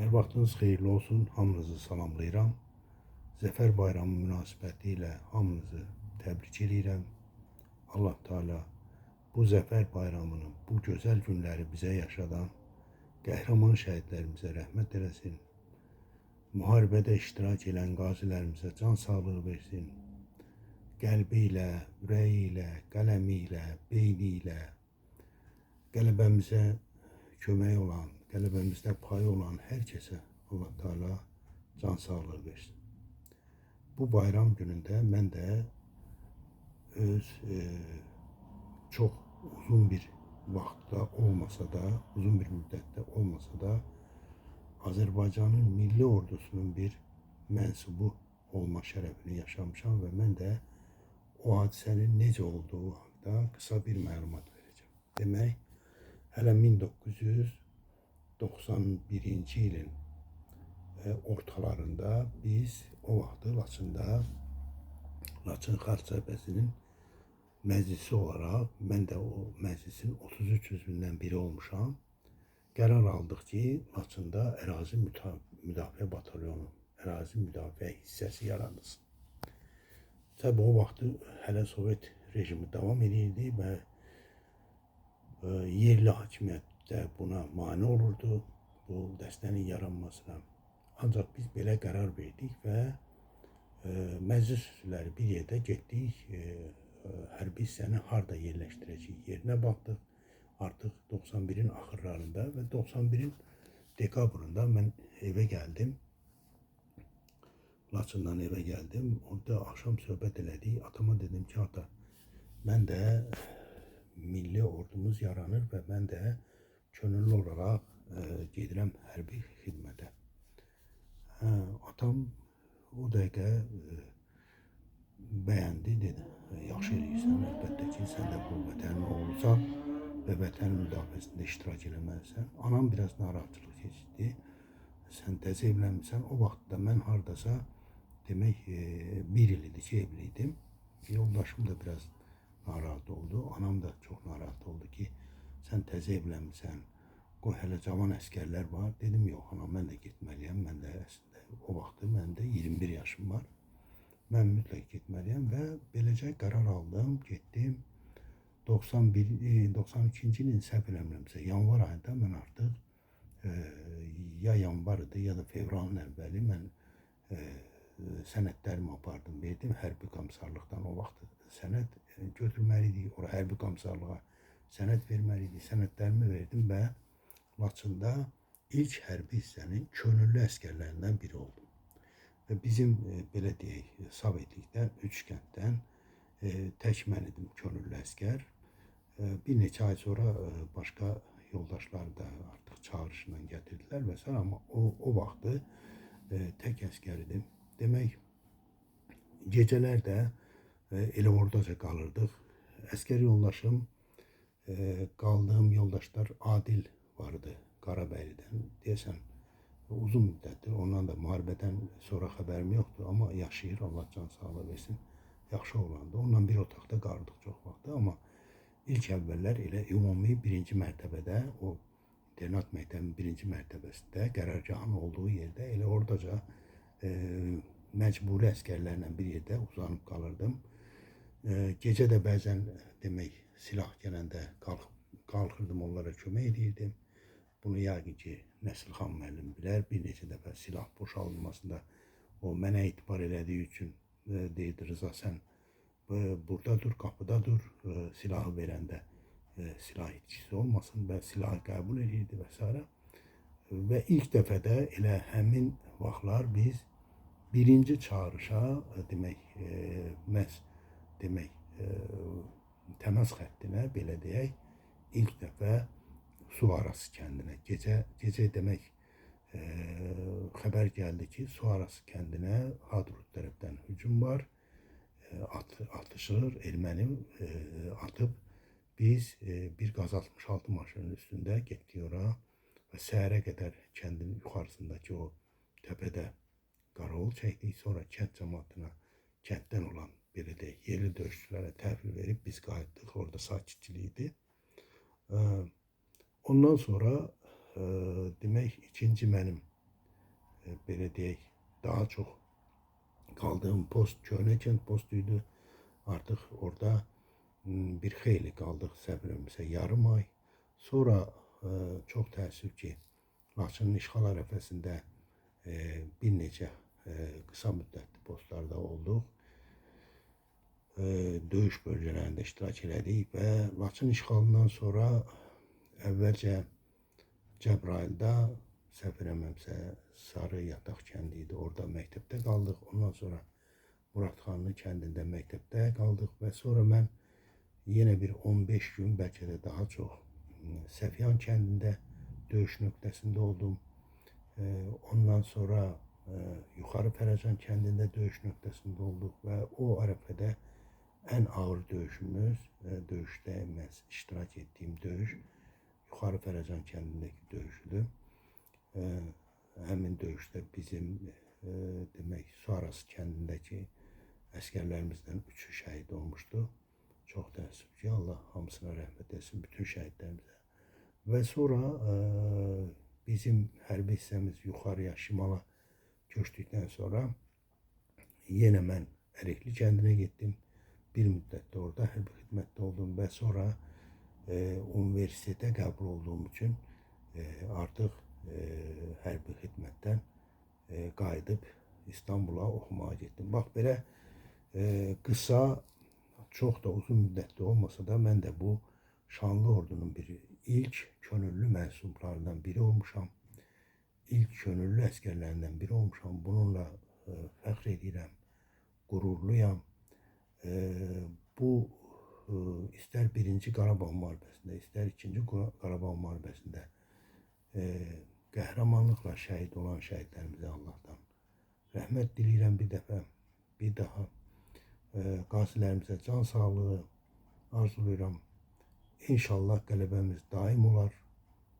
Hər vaxtınız xeyirli olsun, hamınızı salamlayıram. Zəfər bayramı münasibətilə hamınızı təbrik edirəm. Allah Teala bu zəfər bayramını, bu gözəl günləri bizə yaşadan qəhrəman şəhidlərimizə rəhmət eləsin. Müharibədə iştirak edən qazilərimizə can sağlığı versin. Qəlbi ilə, ürəyi ilə, qələmi ilə, beyni ilə qələbəmizə kömək olan, qələbəmizdə payı olan hər kəsə Allah Teala can sağlığı versin. Bu bayram günündə mən də öz çox uzun bir vaxtda olmasa da, uzun bir müddətdə olmasa da Azərbaycanın milli ordusunun bir mənsubu olma şərəfini yaşamışam və mən də o hadisənin necə olduğu haqqında qısa bir məlumat verəcəm. Demək, hələ 1991-ci ilin ortalarında biz o vaxtı Laçında, Laçın Xalq Cəbhəsinin məclisi olaraq, mən də o məclisin 33 üzvündən biri olmuşam. Qərar aldıq ki, Laçında ərazi müdafiə batalyonu, ərazi müdafiə hissəsi yaradılsın. Təbii o vaxtı hələ Sovet rejimi davam edirdi və yerli hakimiyyət də buna mane olurdu, bu dəstənin yaranmasına. Ancaq biz belə qərar verdik və məclis üzvləri bir yerdə getdik, hərbi hissəni harda yerləşdirəcəyik yerinə baxdıq. Artıq 91-in axırlarında və 91-in dekabrında mən evə gəldim. Laçından evə gəldim. Orada axşam söhbət elədik. Atama dedim ki, ata, mən də milli ordumuz yaranır və mən də könüllü olaraq gedirəm hərbi xidmətə. Atam o dəqiqə bəyəndi, dedi, yaxşı eləyirsən, əlbəttə ki, sən də bu vətənin oğlusan və vətənin müdafiəsində iştirak eləməlisən. Anam biraz narahatçılıq keçirdi. Sən təzə evlənmirsən. O vaxtda mən hardasa, demək, bir il idi ki, evliydim. Yoldaşım da biraz narahat oldu. Anam da çox narahat oldu ki, sən təzə evlənmirsən. Qoy hələ cavan əskərlər var. Dedim, yox, anam, mən də getməliyəm. Mən də əslində o vaxtı mənim də 21 yaşım var. Mən mütləq getməliyəm və beləcə qərar aldım, getdim. 92-ci ilin səhv eləmirəmsə, yanvar ayında mən artıq ya yanvar idi, ya da fevralın əvvəli mən sənədlərimi apardım, verdim hərbi komissarlıqdan. O vaxt sənəd götürməliydik, ora hərbi komissarlığa sənəd verməliydik. Sənədlərimi verdim və Laçında ilk hərbi hissənin könüllü əskərlərindən biri oldum. Və bizim, belə deyək, Sovetlikdən, 3 kənddən tək mən idim könüllü əskər. Bir neçə ay sonra başqa yoldaşlar da artıq çağırışla gətirdilər və s. Amma o vaxtı tək əskər idim. Demək, gecələr də elə oradaca qalırdıq. Əskər yoldaşım, qaldığım yoldaşlar Adil vardı Qarabəylidən. Deyəsən, uzun müddətdir, ondan da müharibədən sonra xəbərim yoxdur, amma yaşayır, Allah can sağlığı versin, yaxşı oğlandı. Onunla bir otaqda qaldıq çox vaxtı, amma ilk əvvəllər elə ümumi birinci mərtəbədə, o internat məktəbinin birinci mərtəbəsində, qərargahın olduğu yerdə, elə oradaca məcburi əskərlərlə bir yerdə uzanıb qalırdım. Gecə də bəzən, demək, silah gələndə qalxırdım, onlara kömək edirdim. Bunu yəqin ki, Nəsilxan müəllim bilər. Bir neçə dəfə silah boşalılmasında o mənə etibar elədiyi üçün deyirdi, Rıza, sən burada dur, qapıda dur, silahı verəndə silah itkisi olmasın və silahı qəbul edirdi və s. Və ilk dəfədə elə həmin vaxtlar biz birinci çağırışa, demək, təmas xəttinə, belə deyək, ilk dəfə Suarası kəndinə, gecə demək, xəbər gəldi ki, Suarası kəndinə Hadrut tərəfdən hücum var, atışır, erməni atıb, biz bir qaz 66 maşının üstündə getdik ora və səhərə qədər kəndin yuxarısındakı o təpədə qaravul çəkdik, sonra kənd cəmaatına, kənddən olan, belə deyək, yerli döyüşçülərə təhvil verib biz qayıtdıq, orada sakitçilik idi. Ondan sonra demək, ikinci mənim belə deyək, daha çox qaldığım post Köhnəkənd postuydu. Artıq orada bir xeyli qaldıq, səhv eləmirəmsə yarım ay. Sonra çox təəssüf ki, Laçının işğal ərəfəsində bir neçə qısa müddətli postlarda olduq. Döyüş bölgələrində iştirak elədik və Laçın işğalından sonra əvvəlcə Cəbrayılda, səhv eləmirəmsə Sarı Yataq kəndi idi. Orada məktəbdə qaldıq. Ondan sonra Muradxanlı kəndində məktəbdə qaldıq və sonra mən yenə bir 15 gün, bəlkə də daha çox Səfyan kəndində döyüş nöqtəsində oldum. Ondan sonra Yuxarı Fərəcan kəndində döyüş nöqtəsində olduq və o ərəfədə ən ağır döyüşümüz, döyüşdə mən iştirak etdiyim döyüş Yuxarı Fərəcan kəndindəki döyüşüdür. Həmin döyüşdə bizim demək Suarası kəndindəki əsgərlərimizdən 3'ü şəhid olmuşdu. Çox təəssüf ki, Allah hamısına rəhmət etsin, bütün şəhidlərimizə. Və sonra bizim hərbi hissəmiz yuxarıya, şimala köçdükdən sonra yenə mən Ərikli kəndinə getdim. Bir müddət də orada hərbi xidmətdə oldum və sonra universitetə qəbul olduğum üçün artıq hərbi xidmətdən qayıdıb İstanbula oxumağa getdim. Bax, belə qısa, çox da uzun müddətli olmasa da mən də bu şanlı ordunun bir ilk könüllü mənsublarından biri olmuşam. İlk könüllü əsgərlərindən biri olmuşam. Bununla fəxr edirəm, qürurluyam. Bu istər 1-ci Qarabağ müharibəsində, istər 2-ci Qarabağ müharibəsində qəhrəmanlıqla şəhid olan şəhidlərimizə Allahdan rəhmət diləyirəm bir daha. Qazilərimizə can sağlığı arzulayıram. İnşallah qələbəmiz daim olar,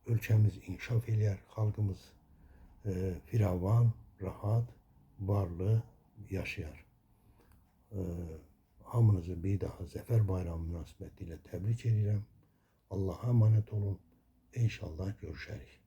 ölkəmiz inkişaf eləyər, xalqımız firavan, rahat, varlı yaşayar. Hamınızı bir daha Zəfər Bayramı münasibətilə təbrik edirəm. Allah'a emanet olun. İnşallah görüşərik.